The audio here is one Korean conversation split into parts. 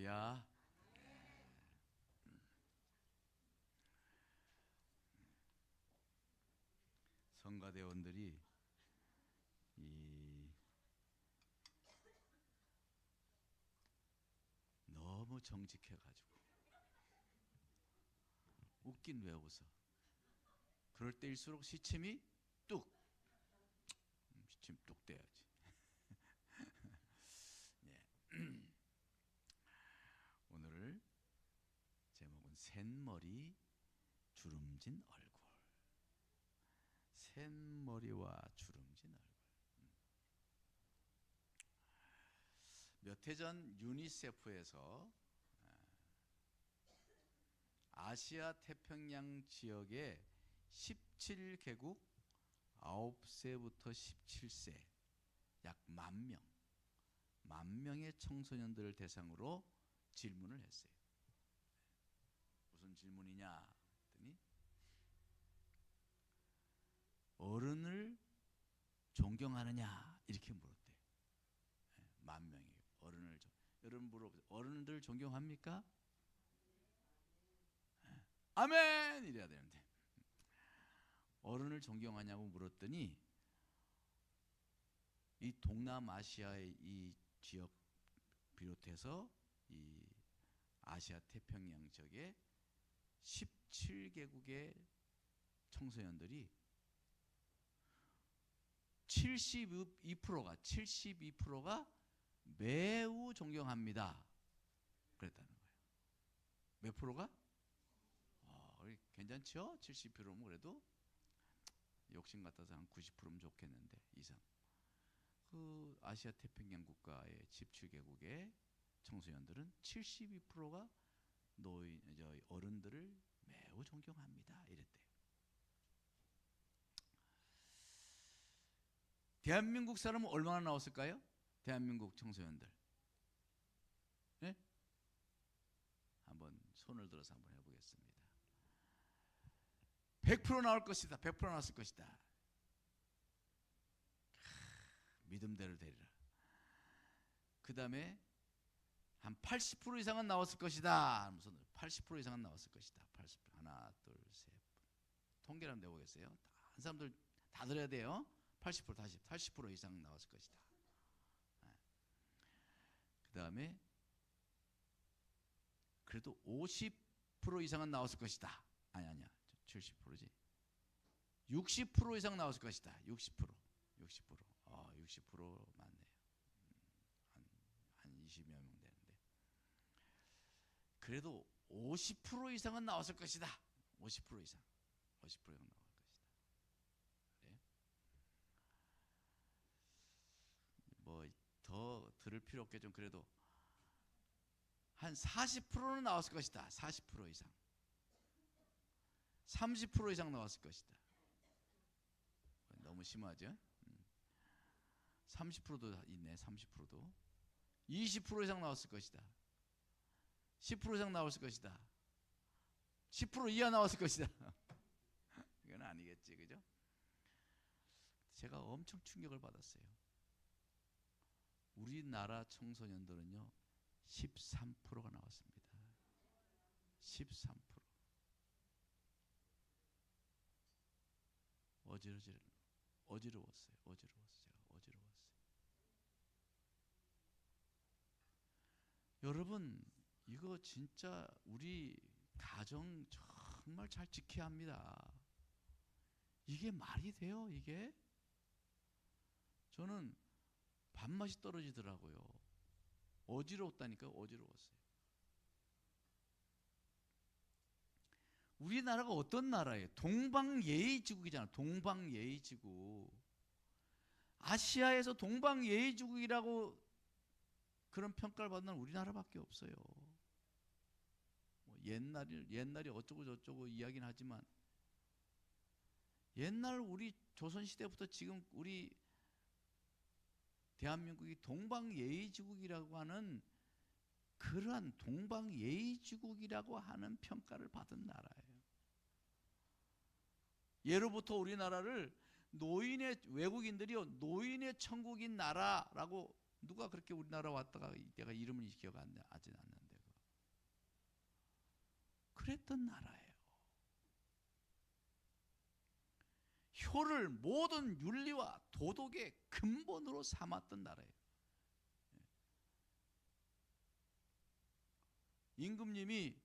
할렐루야. 성가대원들이 너무 정직해가지고 웃긴 왜 웃어? 그럴 때일수록 시침이 뚝 시침 뚝 떼야지. 네. 오늘 제목은 샌머리 주름진 얼굴. 샌머리와 주름진 얼굴. 몇 해 전 유니세프에서 아시아 태평양 지역의 17개국 9세부터 17세 약 10,000명의 청소년들을 대상으로 질문을 했어요. 무슨 질문이냐 했더니 어른을 존경하느냐 이렇게 물었대요. 10,000명이 어른을 여러분 물어보세요. 어른들 존경합니까? 아멘 이래야 되는데 어른을 존경하냐고 물었더니 이 동남아시아의 이 지역 비롯해서 이 아시아 태평양 지역의 17개국의 청소년들이 72%가 매우 존경합니다. 그랬다는 거예요. 몇 프로가? 괜찮죠? 70%면 그래도 욕심 같아서 한 90%면 좋겠는데 이상. 그 아시아 태평양 국가의 17개국의 청소년들은 72%가 어른들을 매우 존경합니다. 이랬대요. 대한민국 사람은 얼마나 나왔을까요? 대한민국 청소년들. 네? 한번 손을 들어서 한번 해보겠습니다. 100% 나올 것이다. 100% 나왔을 것이다. 믿음대로 되리라. 그 다음에 한 80% 이상은 나왔을 것이다. 80% 이상은 나왔을 것이다. 80%. 하나, 둘, 셋. 통계를 한번 내보겠어요. 한 사람들 다 들어야 돼요. 80% 다시 80% 이상 나왔을 것이다. 그 다음에 그래도 50% 이상은 나왔을 것이다. 아니야. 70%지. 60% 이상 나왔을 것이다. 60%. 60% 맞네요. 한 20여 명 되는데. 그래도 50% 이상은 나왔을 것이다. 50% 이상. 50% 이상 나올 것이다. 그래? 뭐 더 들을 필요 없겠죠. 그래도 한 40%는 나왔을 것이다. 40% 이상. 30% 이상 나왔을 것이다. 너무 심하죠? 30%도 있네. 30%도 20% 이상 나왔을 것이다. 10% 이상 나왔을 것이다. 10% 이하 나왔을 것이다. 이건 아니겠지, 그죠? 제가 엄청 충격을 받았어요. 우리나라 청소년들은요 13%가 나왔습니다. 13%. 어지러웠어요. 제가 어지러웠어요. 여러분, 이거 진짜 우리 가정 정말 잘 지켜야 합니다. 이게 말이 돼요, 이게? 저는 밥맛이 떨어지더라고요. 어지러웠다니까요, 어지러웠어요. 우리나라가 어떤 나라예요? 동방예의지국이잖아. 동방예의지국. 아시아에서 동방예의지국이라고 그런 평가를 받는 우리나라밖에 없어요. 뭐 옛날이 어쩌고 저쩌고 이야기는 하지만 옛날 우리 조선시대부터 지금 우리 대한민국이 동방예의지국이라고 하는 그러한 동방예의지국이라고 하는 평가를 받은 나라예요. 예로부터 우리나라를 외국인들이 노인의 천국인 나라라고 누가 그렇게 우리나라 왔다가 내가 이름은 기억 안 나지 않는데 그랬던 나라예요. 효를 모든 윤리와 도덕의 근본으로 삼았던 나라예요. 임금님의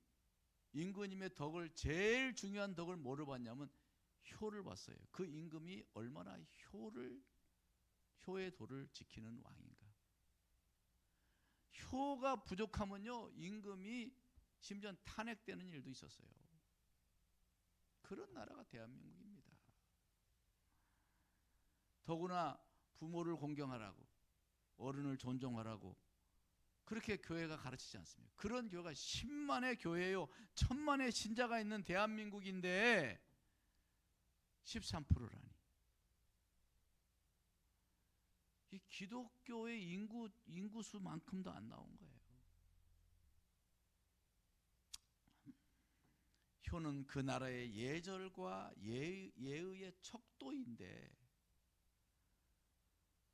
덕을, 제일 중요한 덕을 뭐를 봤냐면 효를 봤어요. 그 임금이 얼마나 효의 도를 지키는 왕인가. 효가 부족하면요, 임금이 심지어 탄핵되는 일도 있었어요. 그런 나라가 대한민국입니다. 더구나 부모를 공경하라고, 어른을 존중하라고 그렇게 교회가 가르치지 않습니까? 그런 교회가 10만의 교회요, 1000만의 신자가 있는 대한민국인데 13%라니. 이 기독교의 인구수만큼도 안 나온 거예요. 효는 그 나라의 예절과 예의의 척도인데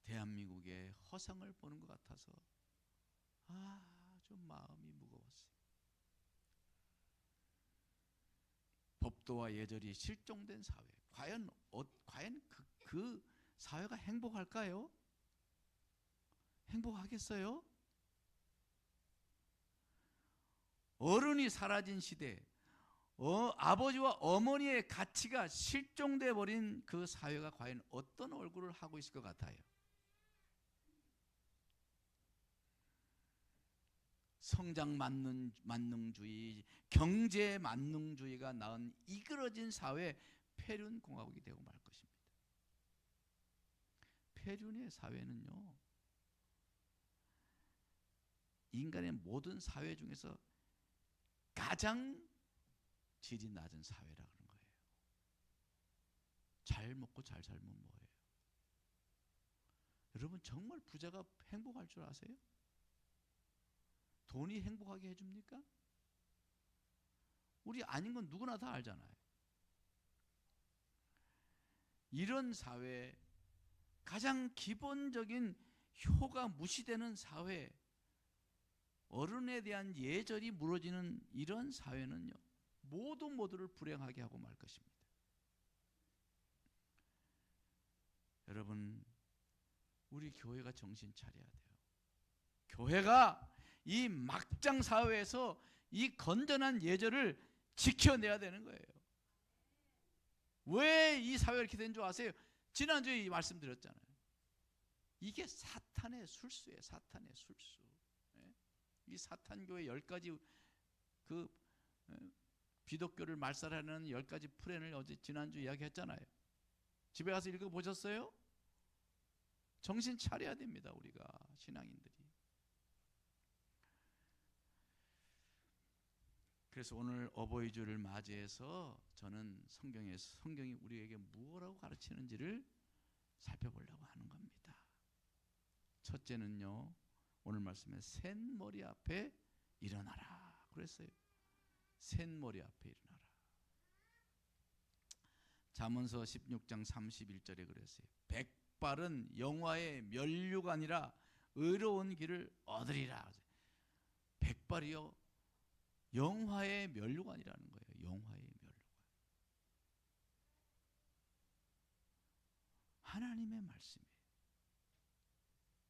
대한민국의 허상을 보는 것 같아서 좀 마음이 무거웠어요. 법도와 예절이 실종된 사회, 과연 그 사회가 행복할까요? 행복하겠어요? 어른이 사라진 시대, 아버지와 어머니의 가치가 실종돼 버린 그 사회가 과연 어떤 얼굴을 하고 있을 것 같아요? 성장 만능주의, 경제 만능주의가 낳은 이그러진 사회, 폐륜 공화국이 되고 말 것입니다. 폐륜의 사회는요, 인간의 모든 사회 중에서 가장 질이 낮은 사회라 그런 거예요. 잘 먹고 잘 살면 뭐예요? 여러분, 정말 부자가 행복할 줄 아세요? 돈이 행복하게 해줍니까? 우리 아닌 건 누구나 다 알잖아요. 이런 사회, 가장 기본적인 효가 무시되는 사회, 어른에 대한 예절이 무너지는 이런 사회는요, 모두를 불행하게 하고 말 것입니다. 여러분, 우리 교회가 정신 차려야 돼요. 교회가 이 막장 사회에서 이 건전한 예절을 지켜내야 되는 거예요. 왜 이 사회가 이렇게 된 줄 아세요? 지난주에 말씀드렸잖아요. 이게 사탄의 술수예요. 사탄의 술수. 이 사탄교회 10가지 비독교를 말살하는 10가지 프랜을 어제 지난주 이야기했잖아요. 집에 가서 읽어보셨어요? 정신 차려야 됩니다. 우리가 신앙인들이. 그래서 오늘 어버이주를 맞이해서 저는 성경이 우리에게 무엇라고 가르치는지를 살펴보려고 하는 겁니다. 첫째는요, 오늘 말씀에 샌머리 앞에 일어나라 그랬어요. 샌머리 앞에 일어나라. 잠언서 16장 31절에 그랬어요. 백발은 영화의 면류관이라 의로운 길을 얻으리라. 백발이요, 영화의 면류관이라는 거예요. 영화의 면류관. 하나님의 말씀이에요.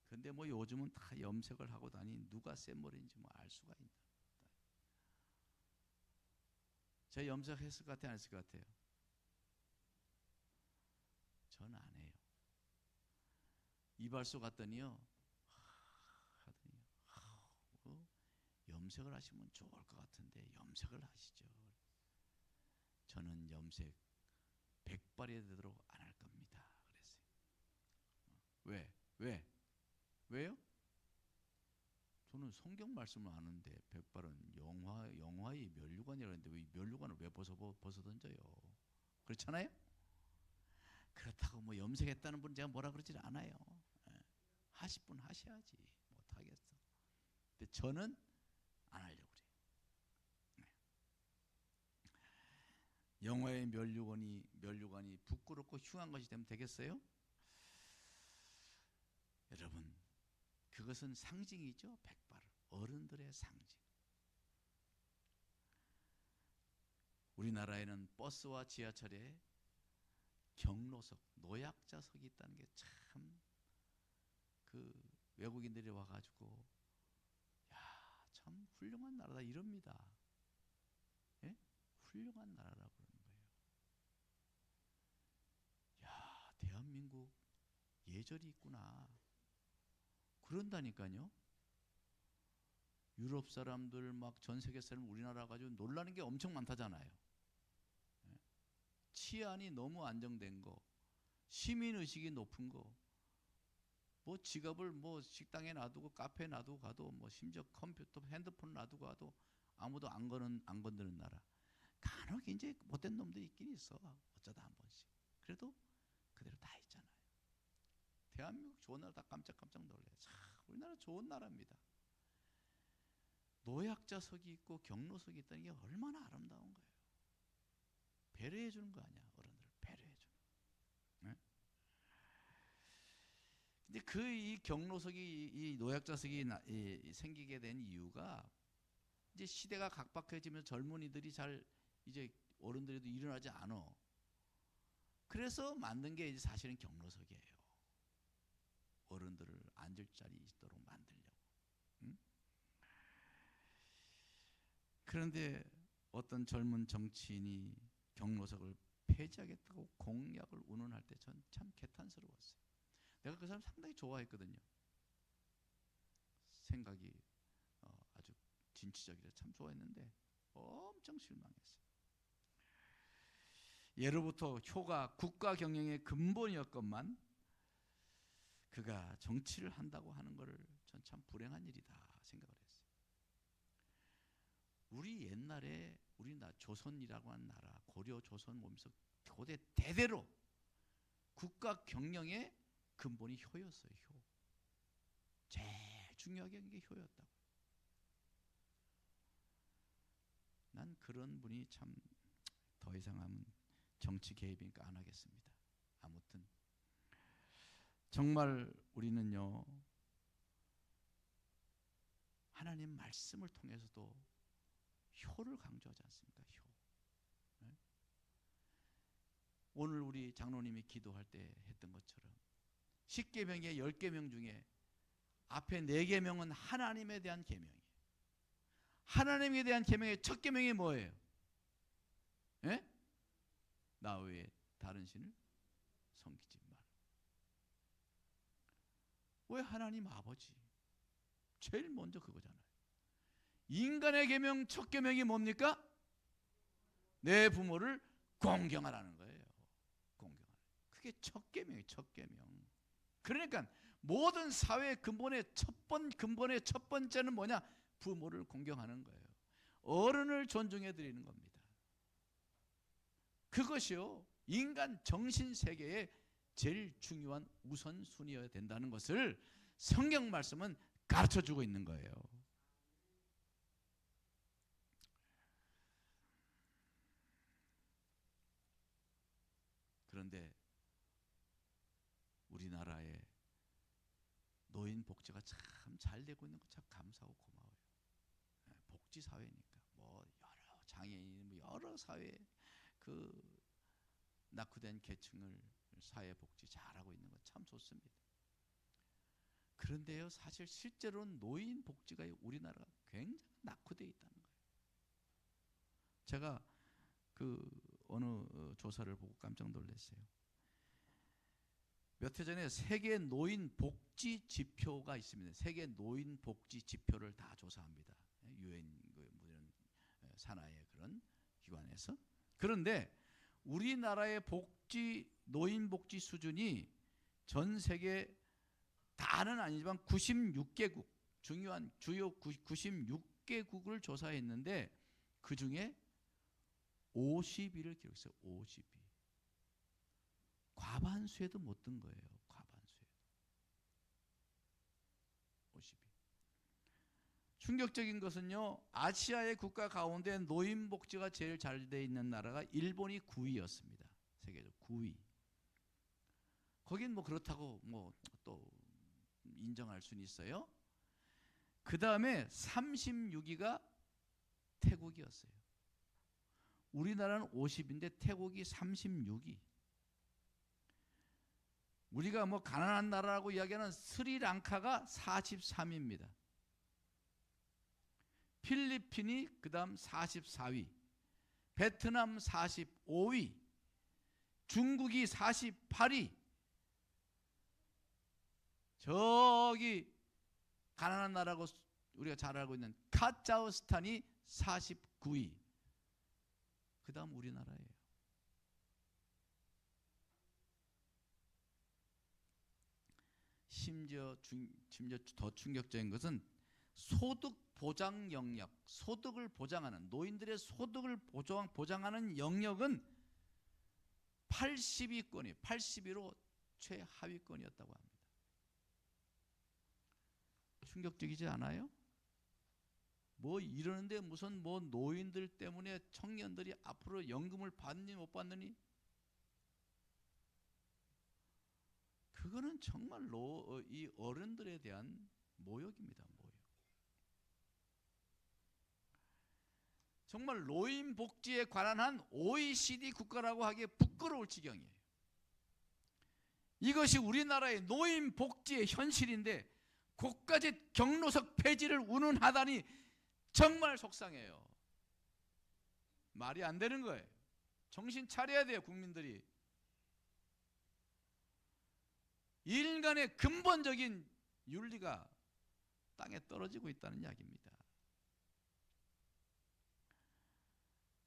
근데 뭐 요즘은 다 염색을 하고 다니 누가 샌머리인지 뭐 알 수가 있나. 제가 염색했을 것 같아요? 안 했을 것 같아요? 전 안 해요. 이발소 갔더니요, 염색을 하시면 좋을 것 같은데 염색을 하시죠. 저는 염색 백발이 되도록 안 할 겁니다. 그랬어요. 왜요? 저는 성경 말씀을 아는데 백발은 영화의 면류관이라고 했는데 왜 면류관을 왜 벗어 던져요? 그렇잖아요? 그렇다고 뭐 염색했다는 분 제가 뭐라 그러질 않아요. 하실 분 하셔야지. 못하겠어. 근데 저는 안 하려고 그래요. 영화의 면류관이 부끄럽고 흉한 것이 되면 되겠어요? 여러분, 그것은 상징이죠. 백발, 어른들의 상징. 우리나라에는 버스와 지하철에 경로석, 노약자석이 있다는 게 참 그 외국인들이 와가지고 야, 참 훌륭한 나라다 이럽니다. 예? 훌륭한 나라라고 그러는 거예요. 야, 대한민국 예절이 있구나. 그런다니까요. 유럽 사람들 막 전 세계 사람 우리나라 가지고 놀라는 게 엄청 많다잖아요. 예? 치안이 너무 안정된 거, 시민 의식이 높은 거, 뭐 지갑을 뭐 식당에 놔두고 카페에 놔두고 가도 뭐 심지어 컴퓨터, 핸드폰 놔두고 가도 아무도 안 건드는 나라. 간혹 이제 못된 놈들이 있긴 있어. 어쩌다 한 번씩. 그래도 그대로 다 있잖아요. 대한민국 좋은 나라 다 깜짝깜짝 놀래요. 참 우리나라 좋은 나라입니다. 노약자석이 있고 경로석이 있다는 게 얼마나 아름다운 거예요. 배려해 주는 거 아니야. 어른들 배려해 주는 거. 네? 근데 그 이 경로석이 이 노약자석이 생기게 된 이유가 이제 시대가 각박해지면서 젊은이들이 잘 이제 어른들도 일어나지 않아. 그래서 만든 게 이제 사실은 경로석이에요. 어른들을 앉을 자리 있도록 만들려고. 응? 그런데 어떤 젊은 정치인이 경로석을 폐지하겠다고 공약을 운운할 때 전 참 개탄스러웠어요. 내가 그 사람 상당히 좋아했거든요. 생각이 아주 진취적이라 참 좋아했는데 엄청 실망했어요. 예로부터 효가 국가 경영의 근본이었건만 그가 정치를 한다고 하는 것을 전 참 불행한 일이다 생각을 했어요. 우리 옛날에 우리나라 조선이라고 하는 나라 고려 조선 오면서 고대 대대로 국가 경영의 근본이 효였어요. 효. 제일 중요하게 한 게 효였다고. 난 그런 분이 참 더 이상 하면 정치 개입이니까 안 하겠습니다. 아무튼 정말 우리는요 하나님 말씀을 통해서도 효를 강조하지 않습니까? 효. 네? 오늘 우리 장로님이 기도할 때 했던 것처럼 10계명의 10계명 중에 앞에 4계명은 하나님에 대한 계명이에요. 하나님에 대한 계명의 첫 계명이 뭐예요? 예? 나 외에 다른 신을 섬기지 마라. 왜 하나님 아버지? 제일 먼저 그거잖아요. 인간의 계명 첫 계명이 뭡니까? 내 부모를 공경하라는 거예요. 공경하라. 그게 첫 계명이에요. 첫 계명. 그러니까 모든 사회의 근본의 첫 번째는 뭐냐? 부모를 공경하는 거예요. 어른을 존중해 드리는 겁니다. 그것이요 인간 정신 세계의 제일 중요한 우선순위여야 된다는 것을 성경 말씀은 가르쳐 주고 있는 거예요. 그런데 우리나라의 노인 복지가 참 잘 되고 있는 거 참 감사하고 고마워요. 복지 사회니까 뭐 여러 장애인 뭐 여러 사회 그 낙후된 계층을 사회 복지 잘하고 있는 건 참 좋습니다. 그런데요 사실 실제로는 노인 복지가 우리나라가 굉장히 낙후되어 있다는 거예요. 제가 그 어느 조사를 보고 깜짝 놀랐어요. 몇 해 전에 세계 노인 복지 지표가 있습니다. 세계 노인 복지 지표를 다 조사합니다. 유엔 이런 산하의 그런 기관에서. 그런데 우리나라의 노인 복지 수준이 전 세계 다는 아니지만 96개국 중요한 주요 96개국을 조사했는데 그 중에 50위를 기록했어요. 50위. 과반수에도 못 든 거예요. 과반수에도. 50위. 충격적인 것은요. 아시아의 국가 가운데 노인 복지가 제일 잘 돼 있는 나라가 일본이 9위였습니다. 세계적 9위. 거긴 뭐 그렇다고 뭐 또 인정할 수는 있어요. 그 다음에 36위가 태국이었어요. 우리나라는 50인데 태국이 36위. 우리가 뭐 가난한 나라라고 이야기하는 스리랑카가 43위입니다. 필리핀이 그다음 44위, 베트남 45위, 중국이 48위, 저기 가난한 나라고 우리가 잘 알고 있는 카자흐스탄이 49위, 그 다음 우리나라예요. 심지어 더 충격적인 것은 소득 보장 영역, 소득을 보장하는, 노인들의 소득을 보장하는 영역은 80위권이 80위로 최하위권이었다고 합니다. 충격적이지 않아요? 뭐 이러는데 무슨 뭐 노인들 때문에 청년들이 앞으로 연금을 받니 못 받느니? 그거는 정말로 이 어른들에 대한 모욕입니다. 모욕. 정말 노인 복지에 관한 한 OECD 국가라고 하기에 부끄러울 지경이에요. 이것이 우리나라의 노인 복지의 현실인데 고가제 경로석 폐지를 운운하다니 정말 속상해요. 말이 안 되는 거예요. 정신 차려야 돼요, 국민들이. 인간의 근본적인 윤리가 땅에 떨어지고 있다는 이야기입니다.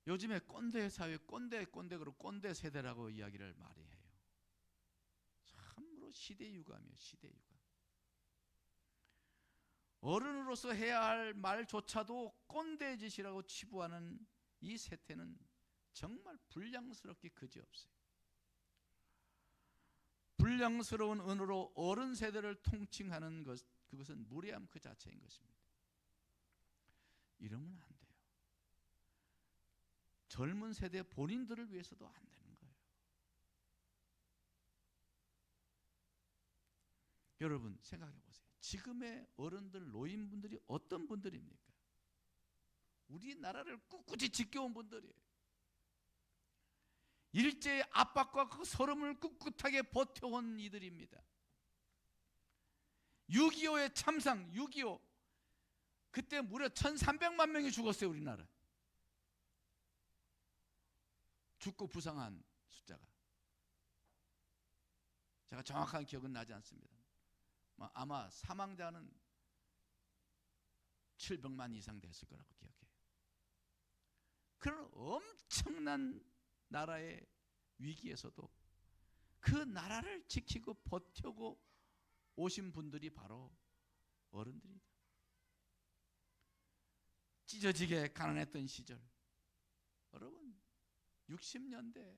요즘에 꼰대 사회, 꼰대그로 꼰대 세대라고 이야기를 많이 해요. 참으로 시대 유감이에요, 시대 유감. 어른으로서 해야 할 말조차도 꼰대 짓이라고 치부하는 이 세태는 정말 불량스럽게 그지없어요. 불량스러운 언어로 어른 세대를 통칭하는 것, 그것은 무례함 그 자체인 것입니다. 이러면 안 돼요. 젊은 세대 본인들을 위해서도 안 되는 거예요. 여러분 생각해 보세요. 지금의 어른들, 노인분들이 어떤 분들입니까? 우리나라를 꿋꿋이 지켜온 분들이에요. 일제의 압박과 그 서름을 꿋꿋하게 버텨온 이들입니다. 6.25의 참상, 6.25 그때 무려 1,300만 명이 죽었어요. 우리나라. 죽고 부상한 숫자가. 제가 정확한 기억은 나지 않습니다. 아마 사망자는 700만 이상 됐을 거라고 기억해요. 그런 엄청난 나라의 위기에서도 그 나라를 지키고 버티고 오신 분들이 바로 어른들이다. 찢어지게 가난했던 시절, 여러분 60년대,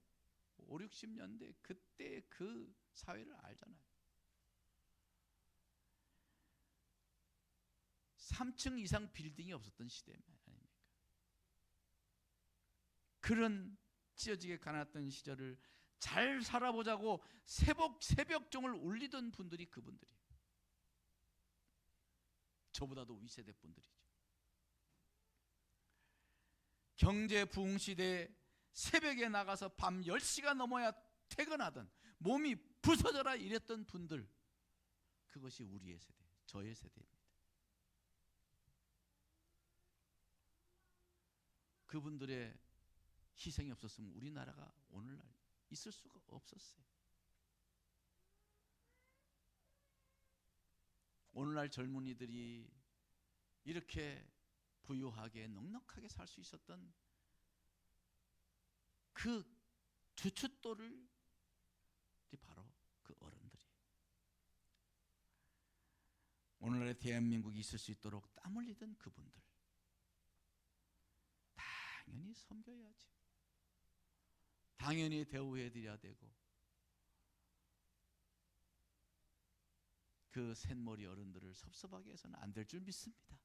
5, 60년대 그때 그 사회를 알잖아요. 3층 이상 빌딩이 없었던 시대 아닙니까? 그런 찢어지게 가난했던 시절을 잘 살아보자고 새벽종을 울리던 분들이 그분들이에요. 저보다도 윗세대 분들이죠. 경제 부흥 시대에 새벽에 나가서 밤 10시가 넘어야 퇴근하던, 몸이 부서져라 이랬던 분들, 그것이 우리의 세대, 저의 세대입니다. 그분들의 희생이 없었으면 우리나라가 오늘날 있을 수가 없었어요. 오늘날 젊은이들이 이렇게 부유하게 넉넉하게 살 수 있었던 그 주춧돌을 바로 그 어른들이. 오늘날의 대한민국이 있을 수 있도록 땀 흘리던 그분들 당연히 섬겨야지. 당연히 대우해드려야 되고, 그 샛머리 어른들을 섭섭하게 해서는 안 될 줄 믿습니다.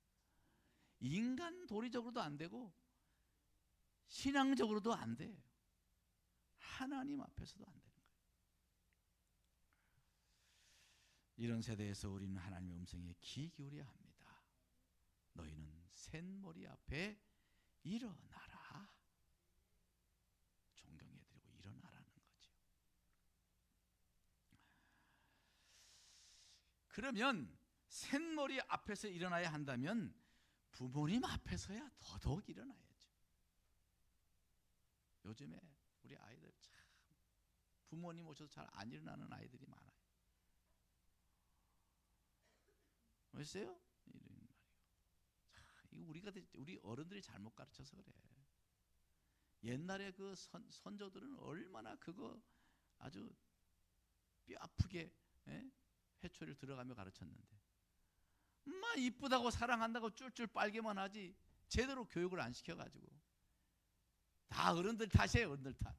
인간 도리적으로도 안 되고 신앙적으로도 안 돼요. 하나님 앞에서도 안 되는 거예요. 이런 세대에서 우리는 하나님의 음성에 귀 기울여야 합니다. 너희는 샛머리 앞에 일어나라. 그러면 샛머리 앞에서 일어나야 한다면 부모님 앞에서야 더더욱 일어나야죠. 요즘에 우리 아이들 참 부모님 오셔서 잘 안 일어나는 아이들이 많아요. 왜세요? 이런 말이요. 이거 우리 어른들이 잘못 가르쳐서 그래. 옛날에 그 선조들은 얼마나 그거 아주 뼈 아프게 회초리를 들어가며 가르쳤는데, 막 이쁘다고 사랑한다고 쫄쫄 빨게만 하지 제대로 교육을 안 시켜가지고 다 어른들 탓이에요. 어른들 탓.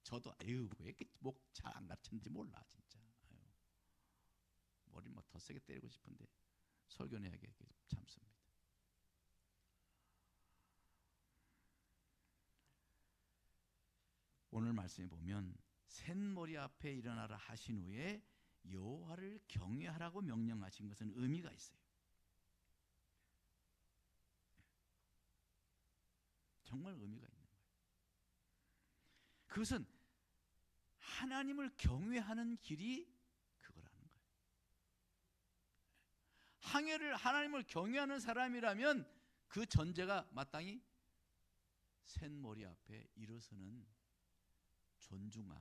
저도 왜 이렇게 목 잘 안 가르쳤는지 몰라 진짜. 머리 뭐 더 세게 때리고 싶은데 설교내야게 참습니다. 오늘 말씀에 보면 샛머리 앞에 일어나라 하신 후에 여호와를 경외하라고 명령하신 것은 의미가 있어요. 정말 의미가 있는 거예요. 그것은 하나님을 경외하는 길이 그거라는 거예요. 하나님을 경외하는 사람이라면 그 전제가 마땅히 샛머리 앞에 일어서는 존중함,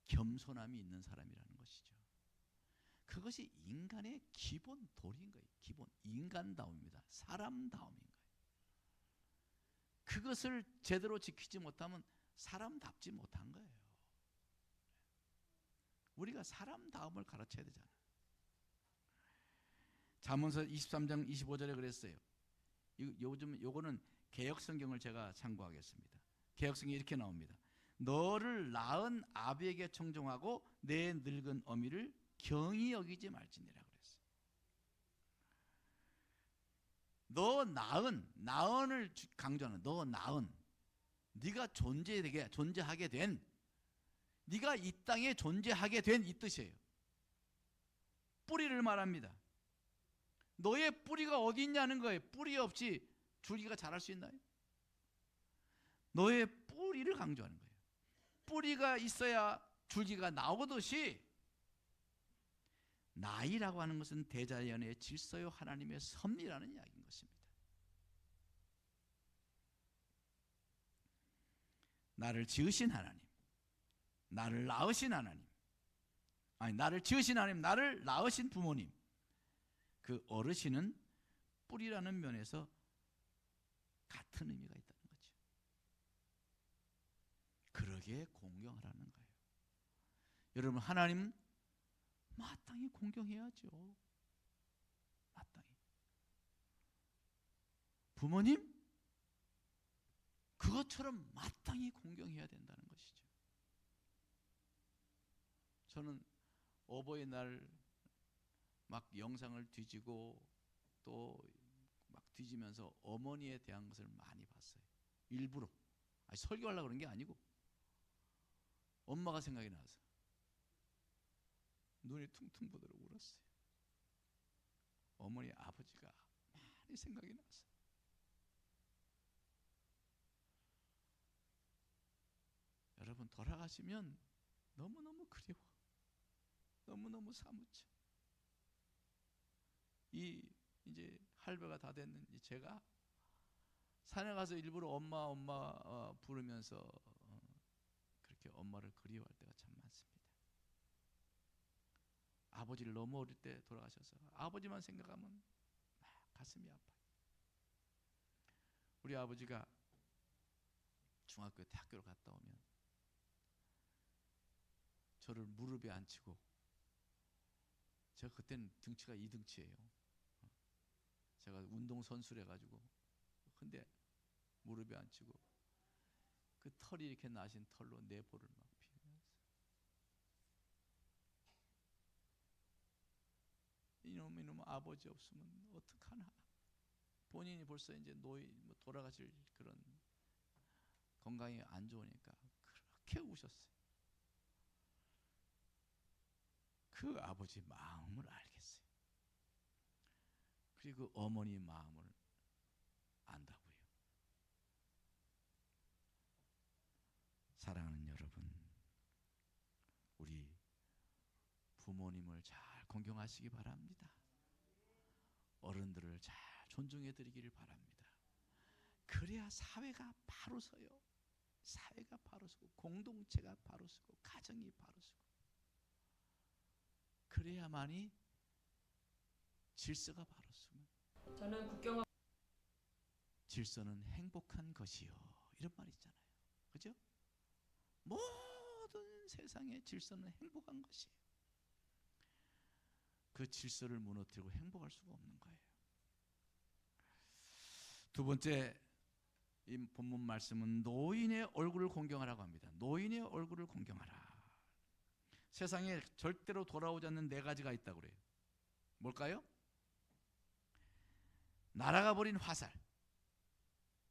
겸손함이 있는 사람이라는 것이죠. 그것이 인간의 기본 도리인 거예요. 기본 인간다움입니다. 사람다움인 거예요. 그것을 제대로 지키지 못하면 사람답지 못한 거예요. 우리가 사람다움을 가르쳐야 되잖아요. 잠언서 23장 25절에 그랬어요. 요거는 개역성경을 제가 참고하겠습니다. 개역성경이 이렇게 나옵니다. 너를 낳은 아비에게 청종하고 내 늙은 어미를 경히 여기지 말지니라 그랬어요. 너 나은을 강조하는 너 나은, 네가 존재하게 된, 네가 이 땅에 존재하게 된 이 뜻이에요. 뿌리를 말합니다. 너의 뿌리가 어디 있냐는 거예요. 뿌리 없이 줄기가 자랄 수 있나요? 너의 뿌리를 강조하는 거예요. 뿌리가 있어야 줄기가 나오듯이 나이라고 하는 것은 대자연의 질서요 하나님의 섭리라는 이야기인 것입니다. 나를 지으신 하나님, 나를 낳으신 하나님, 나를 지으신 하나님, 나를 낳으신 부모님, 그 어르신은 뿌리라는 면에서 같은 의미가 있다는 거죠. 그러기에 공경하라는 거예요. 여러분, 하나님 마땅히 공경해야죠. 마땅히. 부모님 그것처럼 마땅히 공경해야 된다는 것이죠. 저는 어버이날 막 영상을 뒤지고 또 막 뒤지면서 어머니에 대한 것을 많이 봤어요. 일부러. 설교하려고 그런 게 아니고 엄마가 생각이 나서 눈이 퉁퉁 부도록 울었어요. 어머니 아버지가 많이 생각이 나서. 여러분, 돌아가시면 너무너무 그리워. 너무너무 사무쳐. 이제 할배가 다 됐는지 제가 산에 가서 일부러 엄마 부르면서 그렇게 엄마를 그리워할 때가 참 많습니다. 아버지를 너무 어릴 때 돌아가셔서 아버지만 생각하면 가슴이 아파요. 우리 아버지가 중학교 때 학교를 갔다 오면 저를 무릎에 앉히고, 제가 그때는 등치가 2등치예요. 제가 운동선수래 가지고, 근데 무릎에 앉히고 그 털이 이렇게 나신 털로 내 볼을 막 피우면서, 이놈 아버지 없으면 어떡하나. 본인이 벌써 이제 돌아가실 그런 건강이 안 좋으니까 그렇게 우셨어요. 그 아버지 마음을 알겠어요. 그리고 어머니 마음을 안다고요. 사랑하는 여러분, 우리 부모님을 잘 공경하시기 바랍니다. 어른들을 잘 존중해 드리기를 바랍니다. 그래야 사회가 바로 서요. 사회가 바로 서고 공동체가 바로 서고 가정이 바로 서고 그래야만이 질서가 바로 서면 저는 국경을 질서는 행복한 것이요 이런 말이 있잖아요. 그죠? 모든 세상의 질서는 행복한 것이에요. 그 질서를 무너뜨리고 행복할 수가 없는 거예요. 두 번째 이 본문 말씀은 노인의 얼굴을 공경하라고 합니다. 노인의 얼굴을 공경하라. 세상에 절대로 돌아오지 않는 네 가지가 있다고 그래요. 뭘까요? 날아가 버린 화살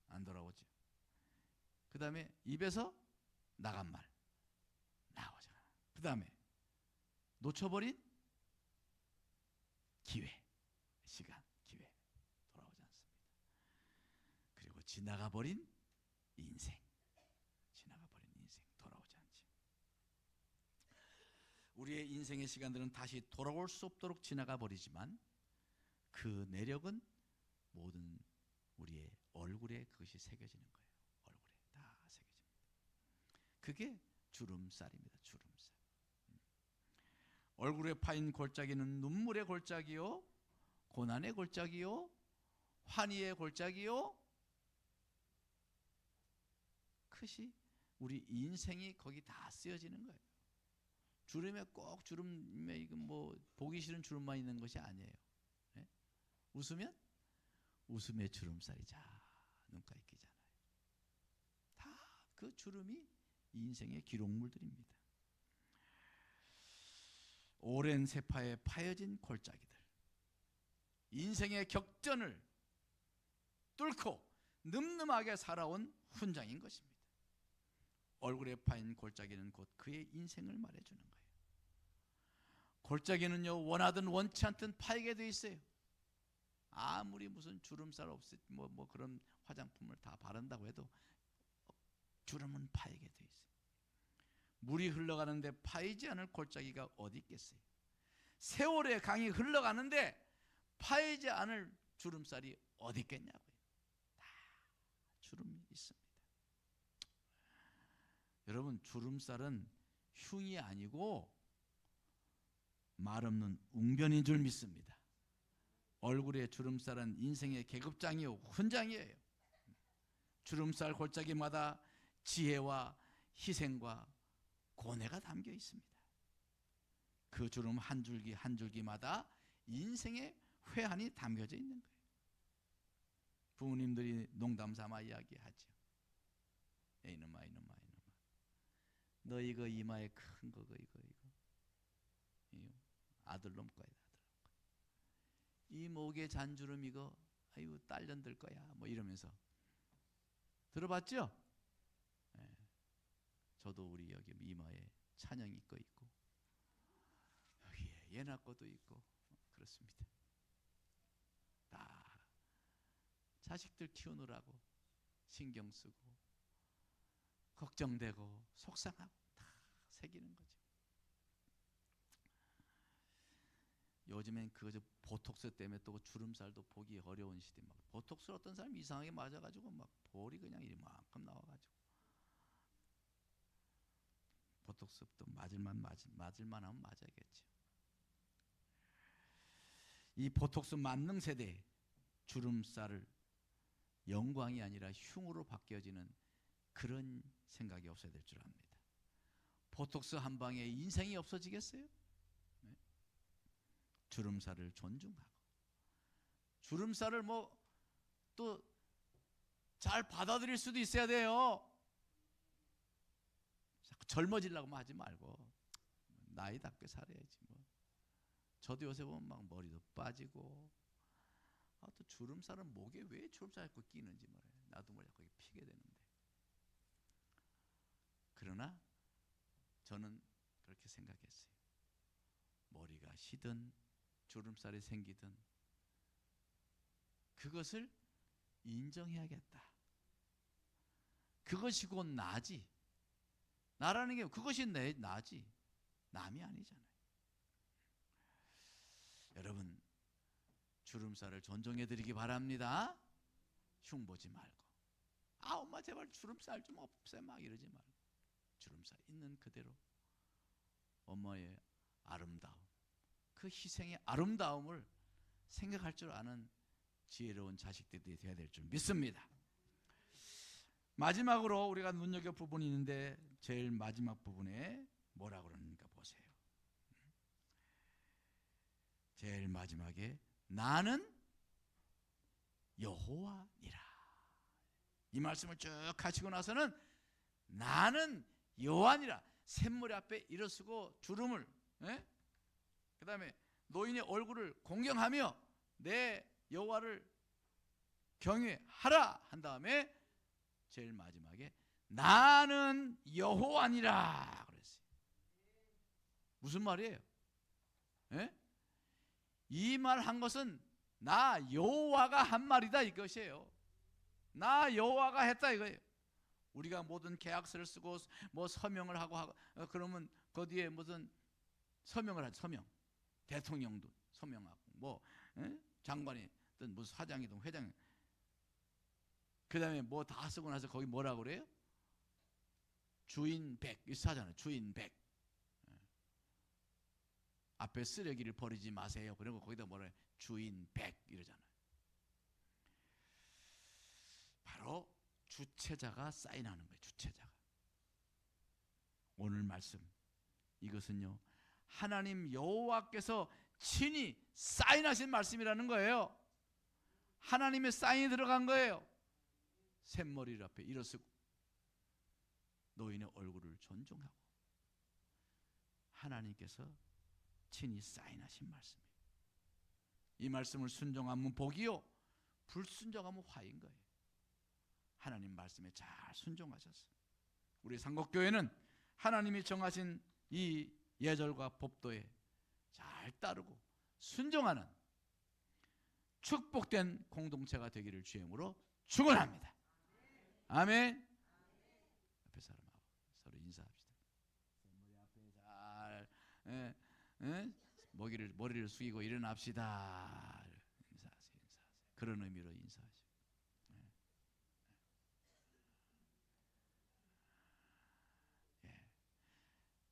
안 돌아오죠. 그 다음에 입에서 나간 말 나오잖아. 그 다음에 놓쳐버린 기회, 시간, 기회 돌아오지 않습니다. 그리고 지나가버린 인생, 지나가버린 인생 돌아오지 않지. 우리의 인생의 시간들은 다시 돌아올 수 없도록 지나가 버리지만 그 내력은 모든 우리의 얼굴에 그것이 새겨지는 거예요. 얼굴에 다 새겨집니다. 그게 주름살입니다. 주름살. 얼굴에 파인 골짜기는 눈물의 골짜기요, 고난의 골짜기요, 환희의 골짜기요. 그것이 우리 인생이 거기 다 쓰여지는 거예요. 주름에 꼭 주름에 이건 뭐 보기 싫은 주름만 있는 것이 아니에요. 네? 웃으면 웃음의 주름살이자 눈가에 끼잖아요. 다 그 주름이 인생의 기록물들입니다. 오랜 세파에 파여진 골짜기들, 인생의 격전을 뚫고 늠름하게 살아온 훈장인 것입니다. 얼굴에 파인 골짜기는 곧 그의 인생을 말해주는 거예요. 골짜기는요 원하든 원치 않든 파이게 돼 있어요. 아무리 무슨 주름살 없애 뭐 그런 화장품을 다 바른다고 해도 주름은 파이게 돼 있어요. 물이 흘러가는데 파이지 않을 골짜기가 어디 있겠어요? 세월의 강이 흘러가는데 파이지 않을 주름살이 어디 있겠냐고요. 다 주름이 있습니다. 여러분, 주름살은 흉이 아니고 말 없는 웅변인 줄 믿습니다. 얼굴에 주름살은 인생의 계급장이요 훈장이에요. 주름살 골짜기마다 지혜와 희생과 고뇌가 담겨 있습니다. 그 주름 한 줄기 한 줄기마다 인생의 회한이 담겨져 있는 거예요. 부모님들이 농담 삼아 이야기하죠. 이놈아 너 이거 이마에 큰 거 이거 아들놈 거야. 이 목에 잔주름 이거 아유 딸년들 거야 뭐 이러면서 들어봤죠? 네. 저도 우리 여기 이마에 찬영이 거 있고 여기에 예나 거도 있고 그렇습니다. 다 자식들 키우느라고 신경 쓰고 걱정되고 속상하고 다 새기는 거죠. 요즘엔 그저 보톡스 때문에 또 주름살도 보기 어려운 시대. 막 보톡스 어떤 사람이 이상하게 맞아가지고 막 볼이 그냥 이만큼 나와가지고 보톡스도 맞을만 하면 맞아야겠죠. 이 보톡스 만능 세대 주름살을 영광이 아니라 흉으로 바뀌어지는 그런 생각이 없어야 될 줄 압니다. 보톡스 한 방에 인생이 없어지겠어요? 네? 주름살을 존중하고 주름살을 뭐 또 잘 받아들일 수도 있어야 돼요. 자꾸 젊어지려고 하지 말고 나이답게 살아야지 뭐. 저도 요새 보면 막 머리도 빠지고 또 주름살은 목에 왜 주름살 자꾸 끼는지 말이에요. 나도 뭐 자꾸 피게 되는데. 그러나 저는 그렇게 생각했어요. 머리가 시든 주름살이 생기든 그것을 인정해야겠다. 그것이 곧 나지. 나라는 게 그것이 나지. 남이 아니잖아요. 주름살을 존중해 드리기 바랍니다. 흉보지 말고, 아 엄마 제발 주름살 좀 없애 막 이러지 말고, 주름살 있는 그대로 엄마의 아름다움, 그 희생의 아름다움을 생각할 줄 아는 지혜로운 자식들이 되어야 될 줄 믿습니다. 마지막으로 우리가 눈여겨 부분이 있는데 제일 마지막 부분에 뭐라 그러는가 보세요. 제일 마지막에 나는 여호와니라. 이 말씀을 쭉 하시고 나서는 나는 여호와니라, 샘물 앞에 일어서고 주름을, 그 다음에 노인의 얼굴을 공경하며 내 여호와를 경외하라 한 다음에 제일 마지막에 나는 여호와니라 그랬어요. 무슨 말이에요? 이 말 한 것은 나 여호와가 한 말이다 이것이에요. 나 여호와가 했다 이거예요. 우리가 모든 계약서를 쓰고 뭐 서명을 하고 그러면 거기에 무슨 서명을 하죠. 서명. 대통령도 서명하고 뭐 장관이든 무슨 사장이든 회장, 그 다음에 뭐 다 쓰고 나서 거기 뭐라고 그래요? 주인 백 하잖아요. 주인 백. 앞에 쓰레기를 버리지 마세요. 그리고 거기다 뭐라 해요? 주인 백 이러잖아요. 바로 주체자가 사인하는 거예요. 주체자가. 오늘 말씀 이것은요, 하나님 여호와께서 친히 사인하신 말씀이라는 거예요. 하나님의 사인이 들어간 거예요. 샘머리 앞에 일어서고 노인의 얼굴을 존중하고 하나님께서 친히 사인하신 말씀이에요. 이 말씀을 순종하면 복이요, 불순종하면 화인 거예요. 하나님 말씀에 잘 순종하셨어요. 우리 상곡교회는 하나님이 정하신 이 예절과 법도에 잘 따르고 순종하는 축복된 공동체가 되기를 주임으로 축원합니다. 아멘. 앞에 사람하고 서로 인사합시다. 머리 앞에 잘 머리를 숙이고 일어납시다. 인사하세요. 그런 의미로 인사하시고.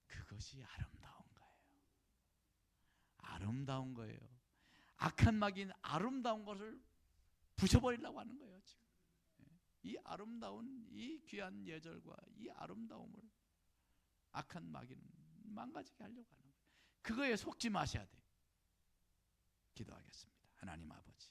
그것이 아름다운 거예요. 아름다운 거예요. 악한 마귀는 아름다운 것을 부셔버리려고 하는 거예요. 지금 이 아름다운 이 귀한 예절과 이 아름다움을 악한 마귀는 망가지게 하려고 하는 거예요. 그거에 속지 마셔야 돼요. 기도하겠습니다. 하나님 아버지,